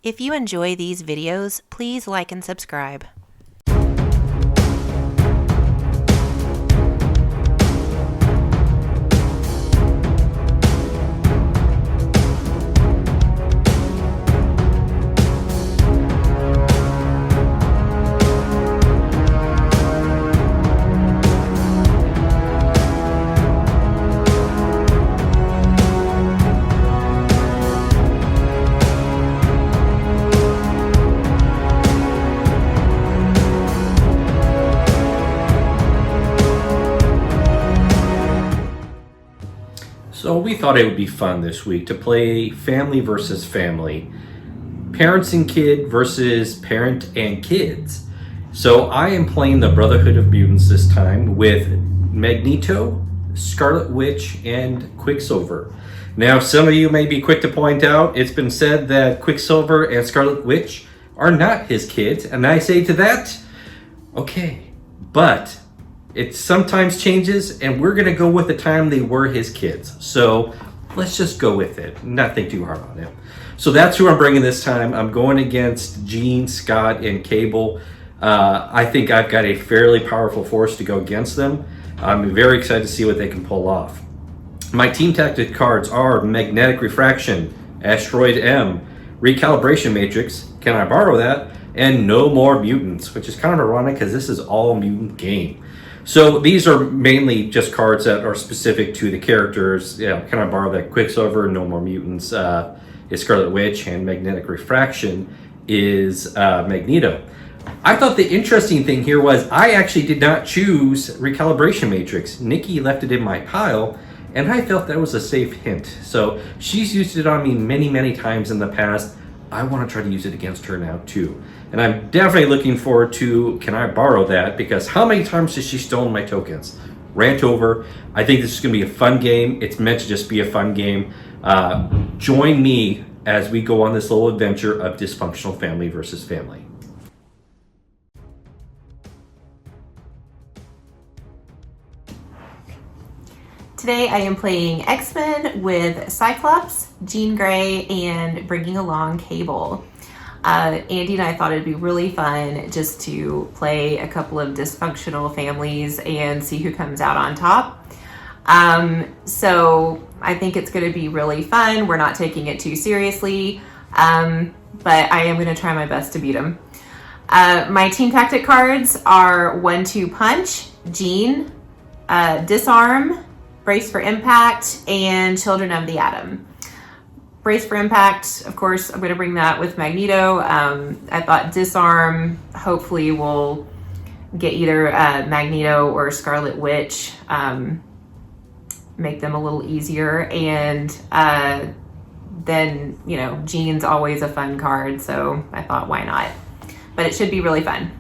If you enjoy these videos, please like and subscribe. So we thought it would be fun this week to play family versus family. Parents and kid versus parent and kids. So I am playing the Brotherhood of Mutants this time with Magneto, Scarlet Witch, and Quicksilver. Now some of you may be quick to point out, it's been said that Quicksilver and Scarlet Witch are not his kids. And I say to that, okay, but it sometimes changes, and we're gonna go with the time they were his kids. So let's just go with it. Not think too hard on it. So that's who I'm bringing this time. I'm going against Jean, Scott, and Cable. I think I've got a fairly powerful force to go against them. I'm very excited to see what they can pull off. My team tactic cards are Magnetic Refraction, Asteroid M, Recalibration Matrix, Can I Borrow That? And No More Mutants, which is kind of ironic because this is all mutant game. So these are mainly just cards that are specific to the characters. Can I Borrow That? Quicksilver, No More Mutants is Scarlet Witch, and Magnetic Refraction is Magneto. I thought the interesting thing here was I actually did not choose Recalibration Matrix. Nikki left it in my pile, and I felt that was a safe hint. So she's used it on me many, many times in the past. I want to try to use it against her now too. And I'm definitely looking forward to Can I Borrow That? Because how many times has she stolen my tokens? Rant over. I think this is going to be a fun game. It's meant to just be a fun game. Join me as we go on this little adventure of dysfunctional family versus family. Today I am playing X-Men with Cyclops, Jean Grey, and bringing along Cable. Andy and I thought it'd be really fun just to play a couple of dysfunctional families and see who comes out on top. So I think it's going to be really fun. We're not taking it too seriously, but I am going to try my best to beat them. My team tactic cards are 1-2 Punch, Jean, Disarm, Brace for Impact, and Children of the Atom. Brace for Impact, of course, I'm going to bring that with Magneto. I thought Disarm hopefully will get either Magneto or Scarlet Witch, make them a little easier. And then, Jean's always a fun card, so I thought, why not? But it should be really fun.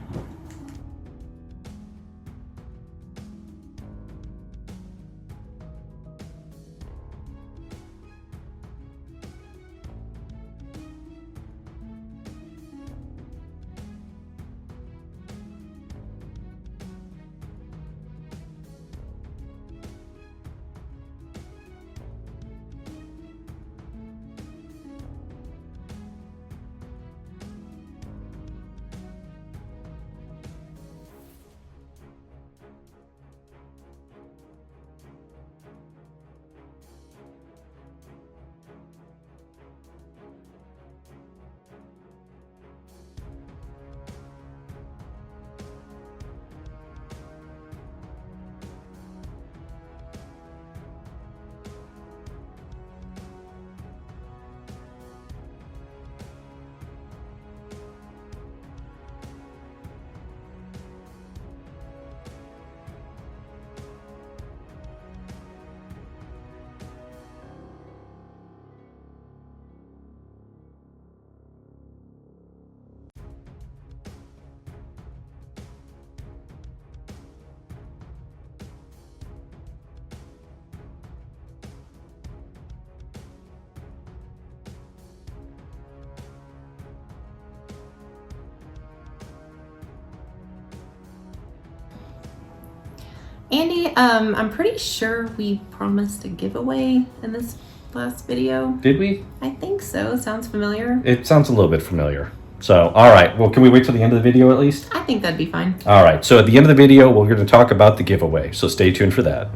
Andy, I'm pretty sure we promised a giveaway in this last video. Did we? I think so. Sounds familiar. It sounds a little bit familiar. So, all right. Well, can we wait till the end of the video at least? I think that'd be fine. All right. So at the end of the video, we're going to talk about the giveaway. So stay tuned for that.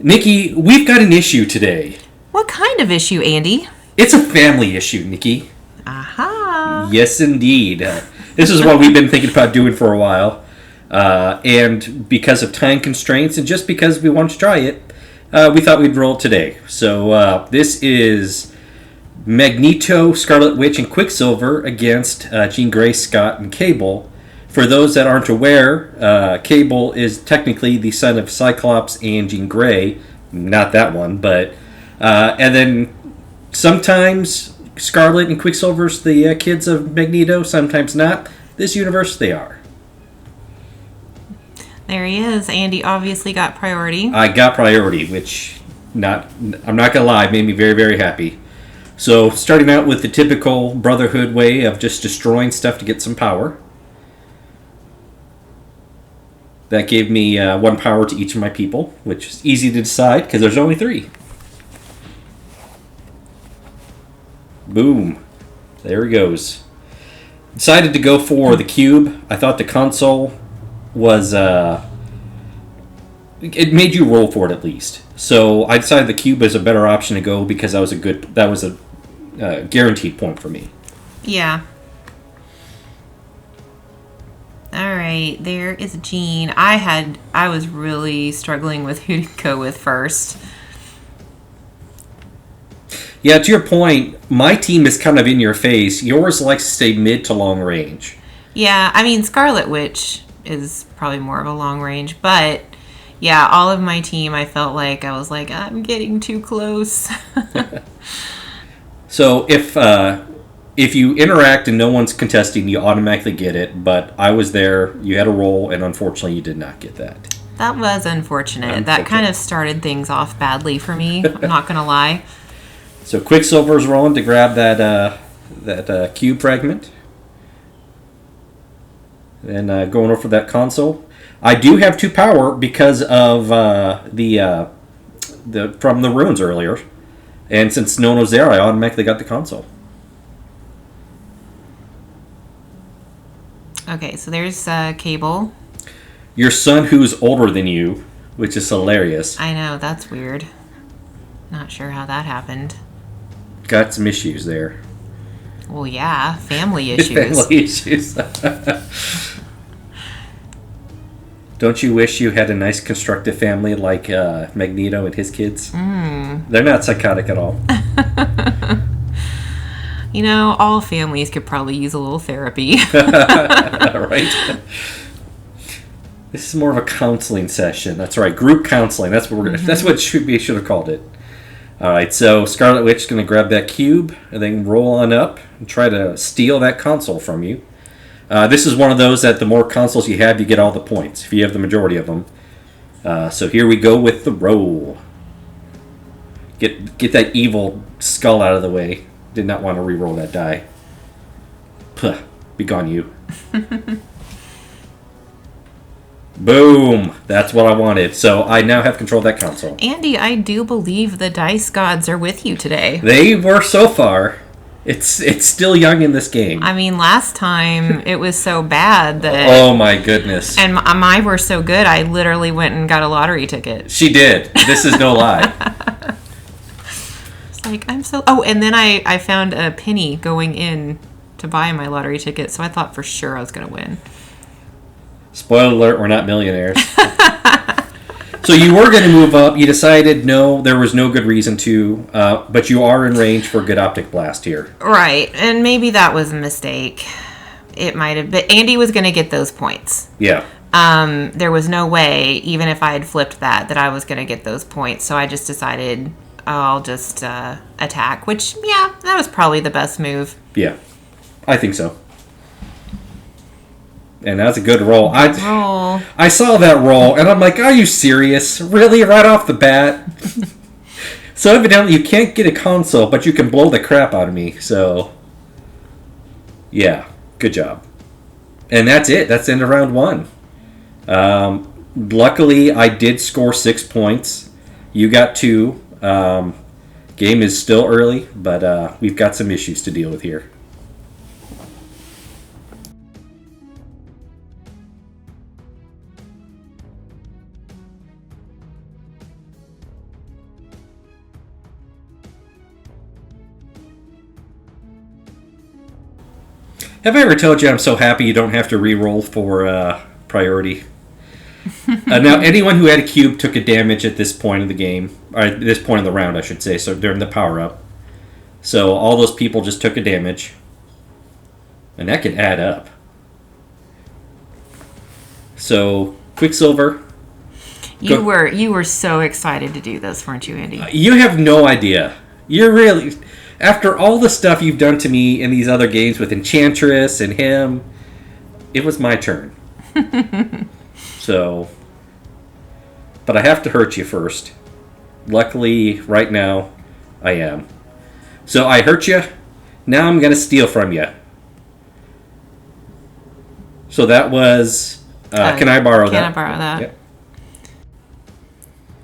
Nikki, we've got an issue today. What kind of issue, Andy? It's a family issue, Nikki. Aha. Yes, indeed. This is what we've been thinking about doing for a while. And because of time constraints and just because we wanted to try it, we thought we'd roll it today. So this is Magneto, Scarlet Witch, and Quicksilver against Jean Grey, Scott, and Cable. For those that aren't aware, Cable is technically the son of Cyclops and Jean Grey. Not that one, but... and then sometimes Scarlet and Quicksilver's the kids of Magneto, sometimes not. This universe, they are. There he is. Andy obviously got priority. I got priority, which I'm not gonna lie, made me very, very happy. So starting out with the typical Brotherhood way of just destroying stuff to get some power. That gave me 1 power to each of my people, which is easy to decide because there's only 3. Boom. There he goes. Decided to go for the cube. I thought the console was... it made you roll for it at least. So I decided the cube was a better option to go because that was a guaranteed point for me. Yeah. All right, there is Jean. I was really struggling with who to go with first. Yeah, to your point, my team is kind of in your face. Yours likes to stay mid to long range. Yeah, I mean, Scarlet Witch is probably more of a long range, but yeah, all of my team, I felt like I was like, I'm getting too close. So if you interact and no one's contesting, you automatically get it. But I was there, you had a roll, and unfortunately you did not get that. That was unfortunate. That kind of started things off badly for me. I'm not going to lie. So Quicksilver's rolling to grab that cube fragment. And going over for that console. I do have 2 power because of the from the ruins earlier. And since no one was there, I automatically got the console. Okay, so there's Cable. Your son who's older than you, which is hilarious. I know, that's weird. Not sure how that happened. Got some issues there. Well, yeah, family issues. Family issues. Don't you wish you had a nice constructive family like Magneto and his kids? They're not psychotic at all. You know, all families could probably use a little therapy. Right? This is more of a counseling session. That's right, group counseling. That's what That's what should have called it. All right, so Scarlet Witch is going to grab that cube and then roll on up and try to steal that console from you. This is one of those that the more consoles you have, you get all the points, if you have the majority of them. So here we go with the roll. Get that evil skull out of the way. Did not want to re-roll that die. Puh, be gone you. Boom! That's what I wanted. So I now have control of that console. Andy, I do believe the dice gods are with you today. They were so far. It's still young in this game. I mean, last time it was so bad that... Oh my goodness. And mine were so good, I literally went and got a lottery ticket. She did. This is no lie. It's like, I'm so... Oh, and then I found a penny going in to buy my lottery ticket, so I thought for sure I was going to win. Spoiler alert, we're not millionaires. So you were going to move up. You decided no, there was no good reason to, but you are in range for a good optic blast here. Right, and maybe that was a mistake. It might have, but Andy was going to get those points. Yeah. There was no way, even if I had flipped that I was going to get those points. So I just decided I'll just attack, which, yeah, that was probably the best move. Yeah, I think so. And that's a good roll. I saw that roll, and I'm like, are you serious? Really? Right off the bat? So evidently you can't get a console, but you can blow the crap out of me. So, yeah, good job. And that's it. That's the end of round 1. Luckily, I did score 6 points. You got 2. Game is still early, but we've got some issues to deal with here. Have I ever told you I'm so happy you don't have to re-roll for priority? Now, anyone who had a cube took a damage at this point of the game, or at this point of the round, I should say, so during the power-up. So all those people just took a damage. And that can add up. So, Quicksilver. You were so excited to do this, weren't you, Andy? You have no idea. You're really... After all the stuff you've done to me in these other games with Enchantress and him, it was my turn. So, but I have to hurt you first. Luckily, right now, I am. So I hurt you. Now I'm going to steal from you. So that was... can I borrow that? Can I borrow that? Yep.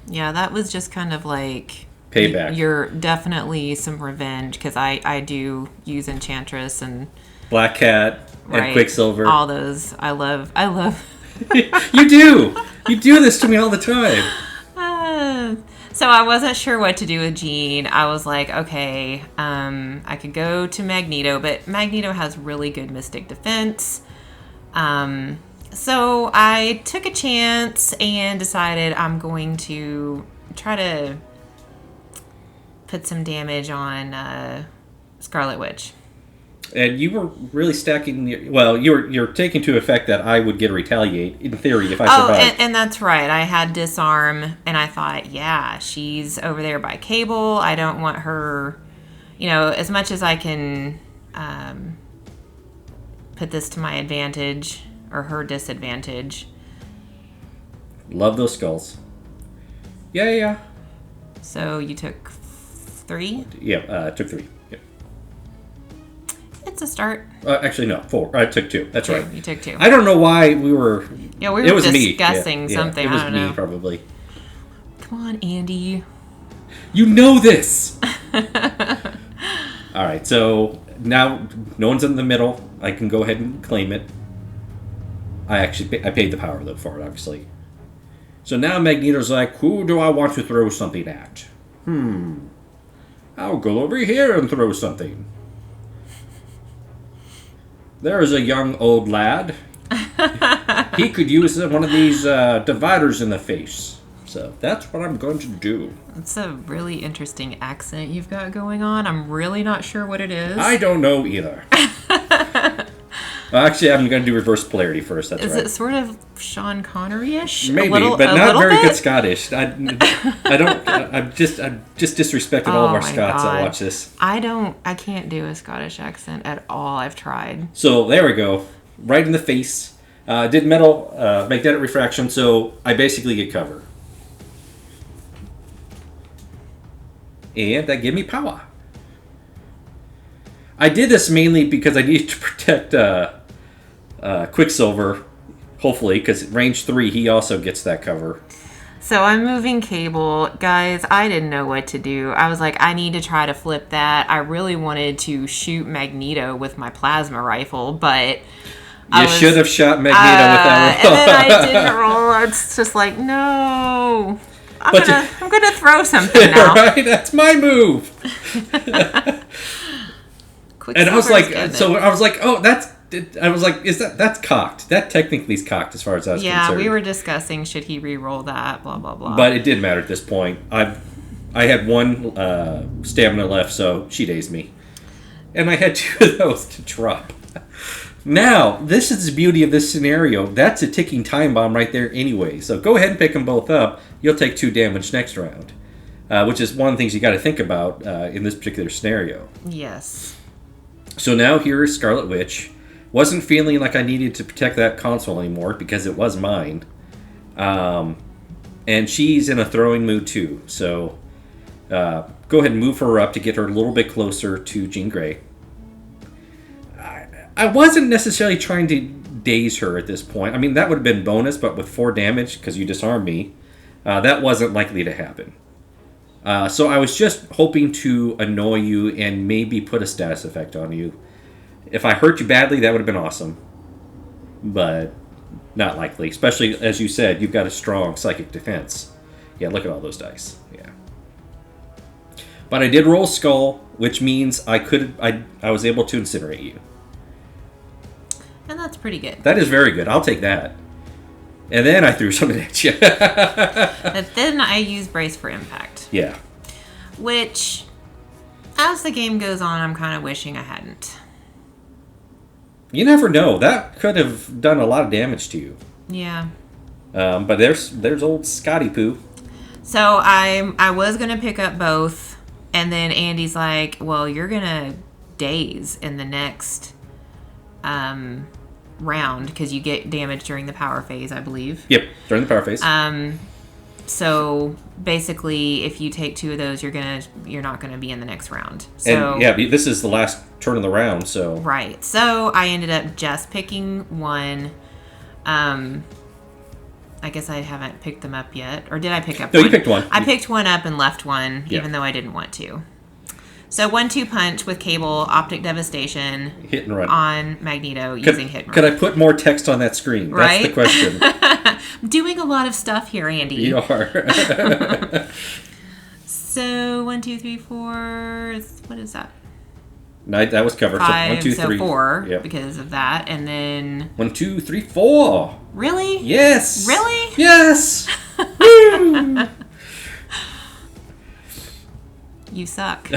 Yeah, that was just kind of like... Payback. You're definitely some revenge, because I do use Enchantress and... Black Cat and Quicksilver. All those. I love... You do! You do this to me all the time. So I wasn't sure what to do with Jean. I was like, okay, I could go to Magneto, but Magneto has really good Mystic Defense. So I took a chance and decided I'm going to try to put some damage on Scarlet Witch. And you were really stacking... you're taking to effect that I would get a retaliate, in theory, if I survived. And that's right. I had disarm, and I thought, yeah, she's over there by Cable. I don't want her... as much as I can put this to my advantage, or her disadvantage. Love those skulls. Yeah. So you took 3? Yeah, took 3. Yeah. It's a start. Actually, no, 4. I took 2. That's right. You took 2. I don't know why we were... Yeah, we were it was discussing me. something. It was I don't me, know. probably. Come on, Andy. You know this! All right, so now no one's in the middle. I can go ahead and claim it. I paid the power, though, for it, obviously. So now Magneto's like, who do I want to throw something at? I'll go over here and throw something. There is a young old lad. He could use one of these dividers in the face. So that's what I'm going to do. It's a really interesting accent you've got going on. I'm really not sure what it is. I don't know either. Actually, I'm going to do reverse polarity first. That's right. Is it sort of Sean Connery-ish? Maybe, but not very good Scottish. I don't. I've just disrespected all of our Scots that watch this. I can't do a Scottish accent at all. I've tried. So there we go, right in the face. Did metal magnetic refraction, so I basically get cover, and that gave me power. I did this mainly because I needed to protect Quicksilver, hopefully, because range 3, he also gets that cover. So I'm moving Cable. Guys, I didn't know what to do. I was like, I need to try to flip that. I really wanted to shoot Magneto with my plasma rifle, but... You should have shot Magneto with that roll. And then I didn't roll. It's just like, no... I'm gonna throw something now. Right? That's my move. And I was like, that's cocked. That technically is cocked as far as I was concerned. Yeah, we were discussing, should he re-roll that, blah, blah, blah. But it didn't matter at this point. I had 1 stamina left, so she dazed me. And I had 2 of those to drop. Now, this is the beauty of this scenario. That's a ticking time bomb right there anyway. So go ahead and pick them both up. You'll take 2 damage next round. Which is one of the things you got to think about in this particular scenario. Yes. So now here is Scarlet Witch. Wasn't feeling like I needed to protect that console anymore because it was mine. And she's in a throwing mood too. So go ahead and move her up to get her a little bit closer to Jean Grey. I wasn't necessarily trying to daze her at this point. I mean, that would have been bonus, but with 4 damage, because you disarmed me, that wasn't likely to happen. So I was just hoping to annoy you and maybe put a status effect on you. If I hurt you badly, that would have been awesome. But not likely. Especially, as you said, you've got a strong psychic defense. Yeah, look at all those dice. Yeah. But I did roll skull, which means I was able to incinerate you. And that's pretty good. That is very good. I'll take that. And then I threw something at you. But then I use brace for impact. Yeah. Which, as the game goes on, I'm kind of wishing I hadn't. You never know. That could have done a lot of damage to you. Yeah. But there's old Scotty Poo. So I was gonna pick up both, and then Andy's like, "Well, you're gonna daze in the next round because you get damage during the power phase, I believe." Yep, during the power phase. So basically, if you take 2 of those, you're not gonna be in the next round. So and yeah, this is the last turn of the round, so right. So I ended up just picking 1. I guess I haven't picked them up yet, or did I pick up? No, one? You picked 1. I picked 1 up and left 1, Yeah. even though I didn't want to. So 1-2 punch with cable, optic devastation, hit and run on Magneto using hit and run. Could I put more text on that screen? Right? That's the question. I'm doing a lot of stuff here, Andy. You are. So 1, 2, 3, 4. What is that? That was covered. 5. So 1, 2, 3. 4 Yep. because of that, and then 1, 2, 3, 4. really, Yes. Really? Yes. Woo! You suck.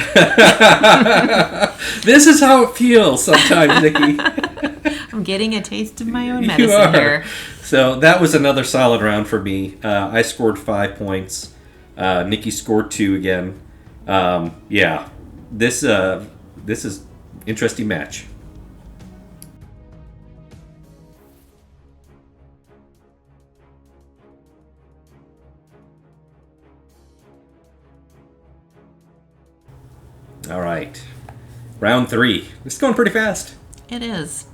This is how it feels sometimes, Nikki. I'm getting a taste of my own You medicine are. here. So that was another solid round for me. I scored 5 points. Nikki scored 2 again. Yeah, this is interesting match. All right, round 3. This is going pretty fast. It is.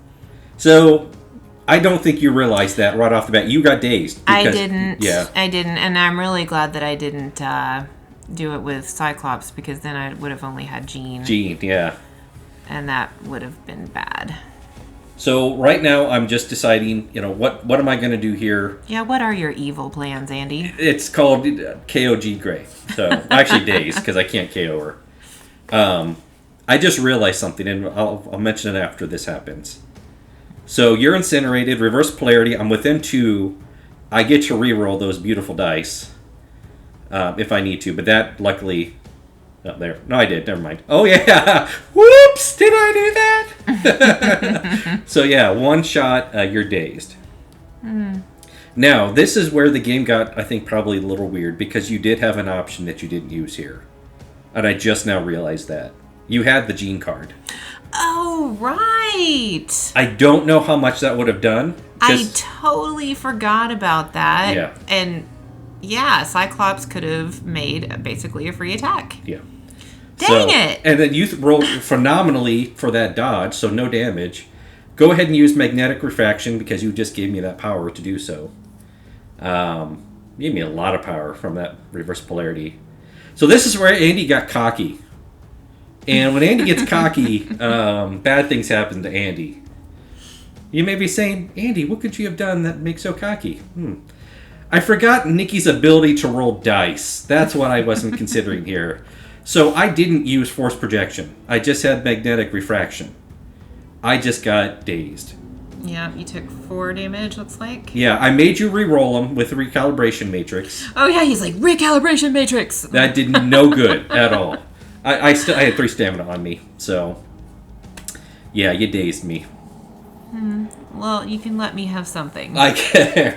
So I don't think you realized that right off the bat. You got dazed. I didn't. Yeah. I didn't, and I'm really glad that I didn't do it with Cyclops, because then I would have only had Jean. Jean, yeah. And that would have been bad. So right now I'm just deciding, what am I going to do here? Yeah, what are your evil plans, Andy? It's called KOG Gray. So actually dazed because I can't KO her. I just realized something, and I'll mention it after this happens. So you're incinerated, reverse polarity. I'm within 2. I get to reroll those beautiful dice if I need to, but that luckily. Oh, there. No, I did. Never mind. Oh yeah. Whoops! Did I do that? So yeah, 1 shot. You're dazed. Now this is where the game got, I think, probably a little weird, because you did have an option that you didn't use here, and I just now realized that you had the Jean card. Oh, right. I don't know how much that would have done. I totally forgot about that. Yeah. And yeah, Cyclops could have made basically a free attack. Yeah. Dang it. And then you rolled phenomenally for that dodge, so no damage. Go ahead and use magnetic refraction because you just gave me that power to do so. You gave me a lot of power from that reverse polarity. So this is where Andy got cocky. And when Andy gets cocky, bad things happen to Andy. You may be saying, Andy, what could you have done that makes so cocky? I forgot Nikki's ability to roll dice. That's what I wasn't considering here. So I didn't use force projection. I just had magnetic refraction. I just got dazed. Yeah, you took 4 damage, looks like. Yeah, I made you re-roll them with the recalibration matrix. Oh yeah, he's like, recalibration matrix! That did no good at all. I had 3 stamina on me, so yeah, you dazed me. Well, you can let me have something. I can.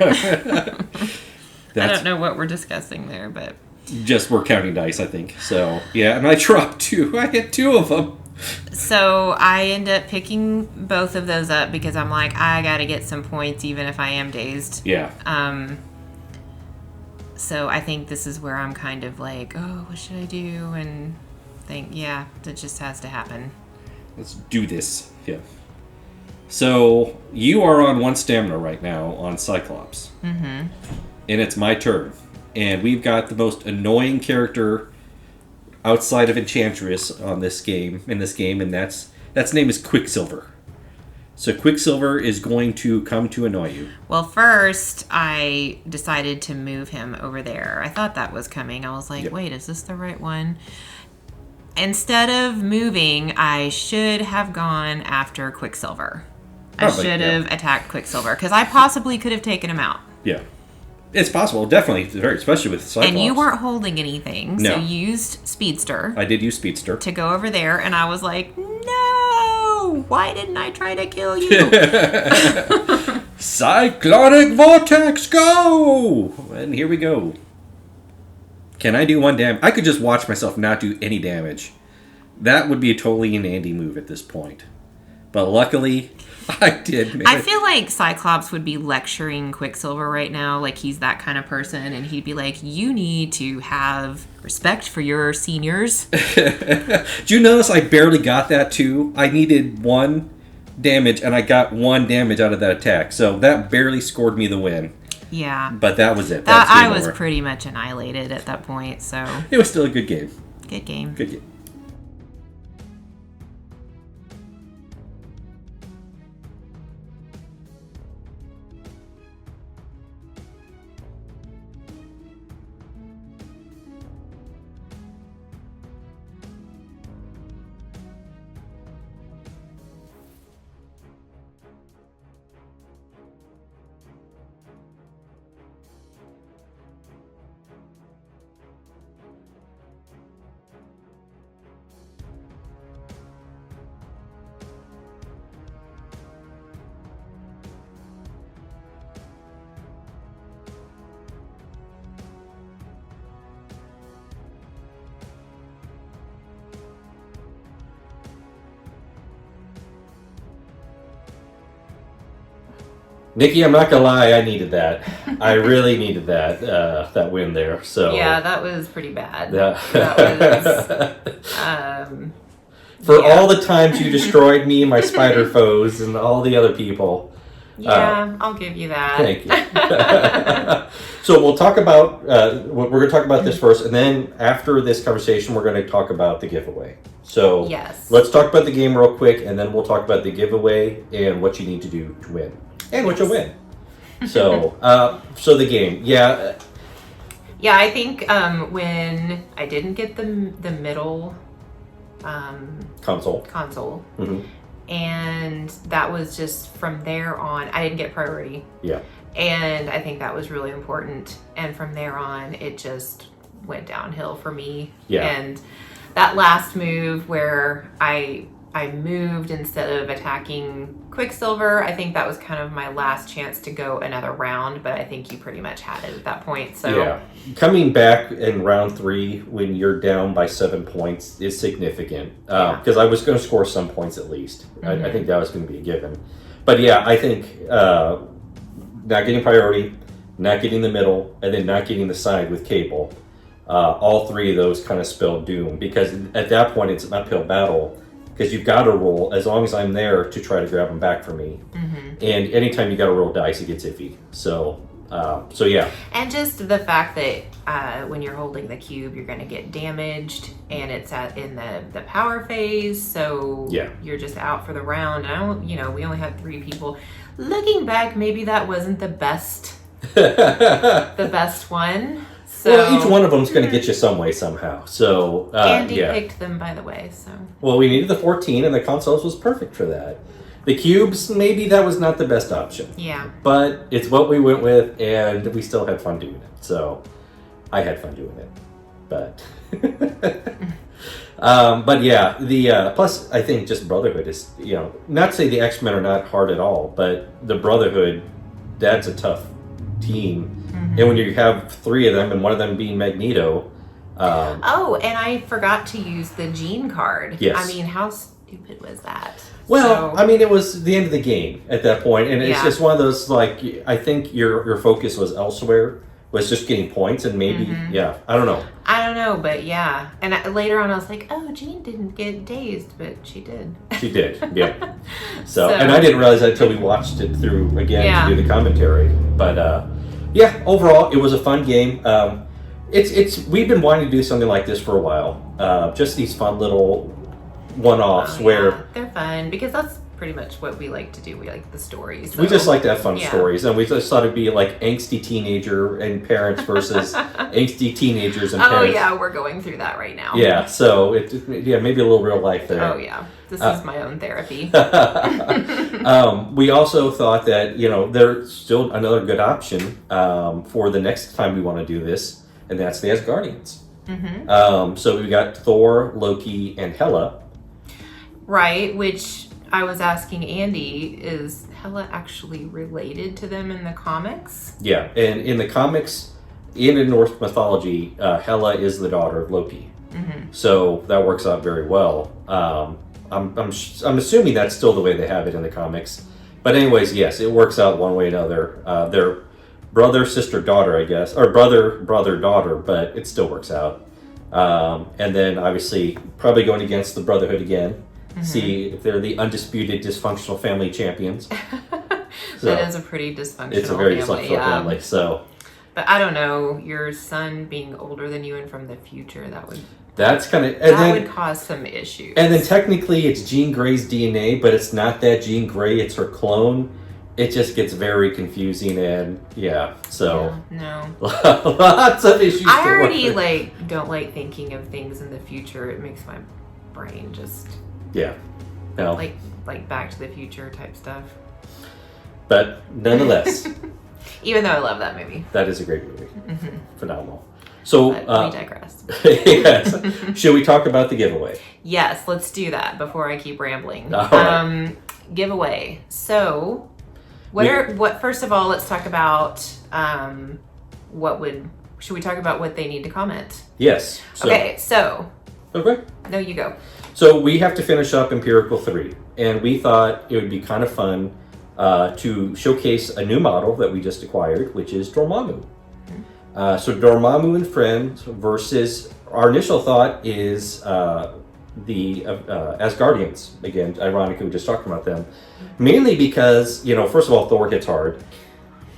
I don't know what we're discussing there, but just we're counting dice, I think. So yeah, and I dropped 2. I hit 2 of them. so I end up picking both of those up because I'm like, I gotta get some points even if I am dazed. Yeah. So I think this is where I'm kind of like, oh, what should I do? And think, yeah, that just has to happen. Let's do this. Yeah. So you are on 1 stamina right now on Cyclops. And it's my turn. And we've got the most annoying character outside of Enchantress in this game, and that's name is Quicksilver. So Quicksilver is going to come to annoy you. Well, first, I decided to move him over there. I thought that was coming. I was like, wait, is this the right one? Instead of moving, I should have gone after Quicksilver. Probably, I should have attacked Quicksilver, because I possibly could have taken him out. Yeah. It's possible, definitely, especially with Cyclops. And you weren't holding anything, so you used Speedster. I did use Speedster. To go over there, and I was like, no! Why didn't I try to kill you? Cyclonic Vortex, go! And here we go. Can I do 1 damage? I could just watch myself not do any damage. That would be a totally an Andy move at this point. But luckily, I did. I feel like Cyclops would be lecturing Quicksilver right now. Like, he's that kind of person. And he'd be like, you need to have respect for your seniors. Do you notice I barely got that, too? I needed 1 damage, and I got 1 damage out of that attack. So that barely scored me the win. Yeah. But that was it. I was pretty much annihilated at that point, so... It was still a good game. Good game. Good game. Nikki, I'm not gonna lie, I needed that. I really needed that win there. So yeah, that was pretty bad. For all the times you destroyed me and my spider foes and all the other people. Yeah, I'll give you that. Thank you. So we'll talk about we're going to talk about this first, and then after this conversation, we're going to talk about the giveaway. So yes, let's talk about the game real quick, and then we'll talk about the giveaway and what you need to do to win. And what you'll win. So, so the game, yeah. Yeah, I think when I didn't get the middle console, mm-hmm. and that was just from there on, I didn't get priority. Yeah. And I think that was really important. And from there on, it just went downhill for me. Yeah. And that last move where I moved instead of attacking Quicksilver, I think that was kind of my last chance to go another round, but I think you pretty much had it at that point. So yeah, coming back in round 3 when you're down by 7 points is significant, because I was going to score some points at least. Mm-hmm. I think that was going to be a given. But yeah, I think not getting priority, not getting the middle, and then not getting the side with Cable, all 3 of those kind of spelled doom, because at that point it's an uphill battle. Because you've got to roll, as long as I'm there, to try to grab them back for me. Mm-hmm. And anytime you got to roll dice, it gets iffy. So yeah. And just the fact that when you're holding the cube, you're going to get damaged, and it's in the power phase, so yeah. You're just out for the round. And we only had 3 people. Looking back, maybe that wasn't the best, the best one. So, well, each one of them is going to get you some way, somehow. So Andy picked them, by the way. So well, we needed the 14, and the consoles was perfect for that. The cubes, maybe that was not the best option. Yeah. But it's what we went with, and we still had fun doing it. So I had fun doing it. But but yeah, the plus I think just Brotherhood is, not to say the X-Men are not hard at all, but the Brotherhood, that's a tough team. Mm-hmm. And when you have 3 of them, and one of them being Magneto. And I forgot to use the Gene card. Yes. I mean, how stupid was that? Well, I mean, it was the end of the game at that point, and it's just one of those, like, I think your focus was elsewhere, was just getting points, and maybe, mm-hmm. I don't know, but yeah. And later on, I was like, oh, Jean didn't get dazed, but she did. She did, yeah. So, and I didn't realize that until we watched it through again to do the commentary. But, yeah, overall, it was a fun game. we've been wanting to do something like this for a while. Just these fun little one-offs where they're fun because that's pretty much what we like to do. We like the stories. So. We just like to have fun stories, and we just thought it'd be like angsty teenager and parents versus angsty teenagers and parents. Oh yeah, we're going through that right now. Yeah, so maybe a little real life there. Oh yeah, this is my own therapy. We also thought that there's still another good option for the next time we want to do this, and that's the Asgardians. Mm-hmm. So we've got Thor, Loki, and Hela. Right, which I was asking Andy, is Hela actually related to them in the comics? Yeah, and in the comics, in Norse mythology, Hela is the daughter of Loki. Mm-hmm. So that works out very well. I'm assuming that's still the way they have it in the comics. But anyways, yes, it works out one way or another. They're brother, sister, daughter, I guess. Or brother, daughter, but it still works out. And then obviously probably going against the Brotherhood again. Mm-hmm. See if they're the undisputed dysfunctional family champions. That is a pretty dysfunctional family. It's a very dysfunctional family. So, but I don't know, your son being older than you and from the future, that would cause some issues. And then technically it's Jean Grey's DNA, but it's not that Jean Grey, it's her clone. It just gets very confusing, and no. Lots of issues. I already don't like thinking of things in the future. It makes my brain just like Back to the Future type stuff. But nonetheless, even though I love that movie, that is a great movie. Mm-hmm. Phenomenal. So we digress. Yes. Should we talk about the giveaway? Yes, let's do that before I keep rambling. All right. Giveaway. So, first of all, let's talk about should we talk about what they need to comment? Yes. Okay. No, you go. So we have to finish up Empirical 3, and we thought it would be kind of fun to showcase a new model that we just acquired, which is Dormammu. Mm-hmm. So Dormammu and friends versus, our initial thought is the Asgardians. Again, ironically, we just talked about them. Mainly because, first of all, Thor hits hard.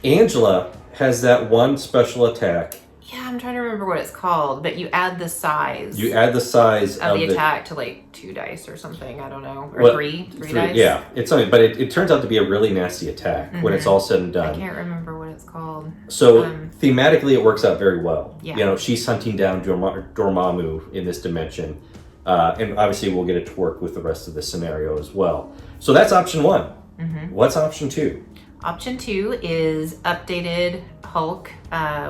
Angela has that one special attack. Yeah, I'm trying to remember what it's called, but you add the size. of the attack to 2 dice or something. I don't know, or three dice. Yeah, it's something, but it turns out to be a really nasty attack when it's all said and done. I can't remember what it's called. So thematically, it works out very well. Yeah. She's hunting down Dormammu in this dimension, and obviously we'll get it to work with the rest of the scenario as well. So that's option 1. Mm-hmm. What's option 2? Option 2 is updated Hulk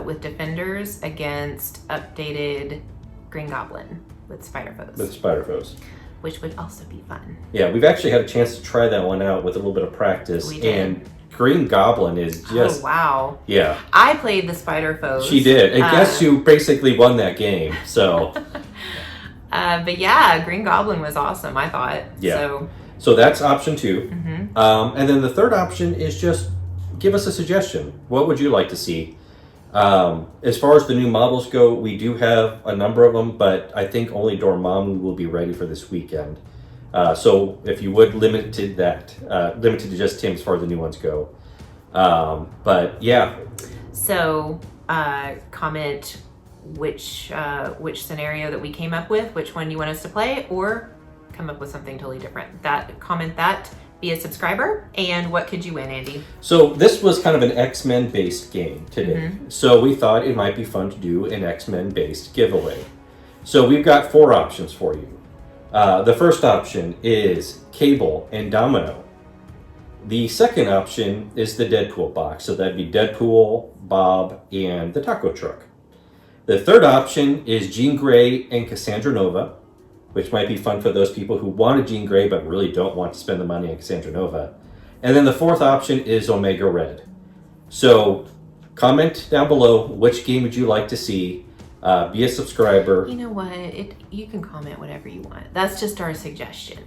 with Defenders against updated Green Goblin with Spider Foes. Which would also be fun. Yeah, we've actually had a chance to try that one out with a little bit of practice. We did. And Green Goblin is just... Oh, wow. Yeah. I played the Spider Foes. She did. And guess who basically won that game, so... But yeah, Green Goblin was awesome, I thought. Yeah. So that's option 2. Mm-hmm. And then the third option is just give us a suggestion. What would you like to see? As far as the new models go, we do have a number of them, but I think only Dormammu will be ready for this weekend. So if you would limit to just him as far as the new ones go. But yeah. So comment which scenario that we came up with, which one you want us to play, or come up with something totally different. Comment that, be a subscriber, and what could you win, Andy? So this was kind of an X-Men based game today. Mm-hmm. So we thought it might be fun to do an X-Men based giveaway. So we've got 4 options for you. The first option is Cable and Domino. The second option is the Deadpool box. So that'd be Deadpool, Bob, and the taco truck. The third option is Jean Grey and Cassandra Nova, which might be fun for those people who want a Jean Grey but really don't want to spend the money on Cassandra Nova. And then the fourth option is Omega Red. So comment down below which game would you like to see. Be a subscriber. You know what? You can comment whatever you want. That's just our suggestion.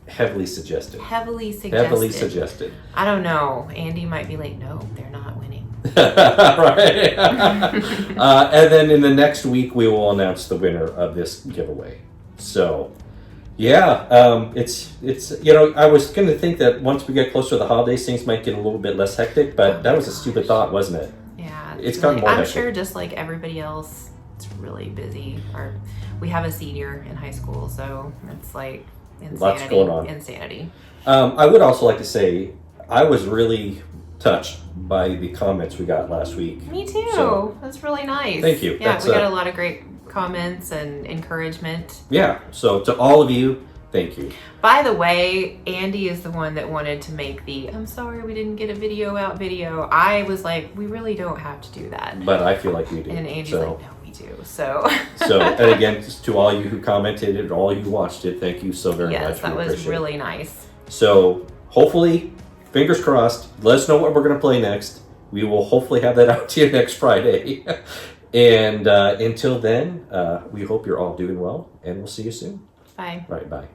Heavily suggested. Heavily suggested. I don't know. Andy might be like, no, they're not winning. Right. And then in the next week, we will announce the winner of this giveaway. So, yeah, it's I was going to think that once we get closer to the holidays, things might get a little bit less hectic, but that was a stupid thought, wasn't it? Yeah. It's gotten more hectic. I'm sure just like everybody else it's really busy. We have a senior in high school, so it's like insanity. Lots going on. Insanity. I would also like to say I was really touched by the comments we got last week. Me too. So, that's really nice. thank you. Yeah, we got a lot of great comments and encouragement. Yeah, so to all of you, thank you. By the way, Andy is the one that wanted to make I'm sorry we didn't get a video out video. I was like, we really don't have to do that. But I feel like we do. And Andy's so. like, no, we do. So, and again, just to all you who commented and all you who watched it, thank you so very much. Yes, that was really nice. So hopefully, fingers crossed, let us know what we're going to play next. We will hopefully have that out to you next Friday. And until then, we hope you're all doing well, and we'll see you soon. Bye. Right, bye.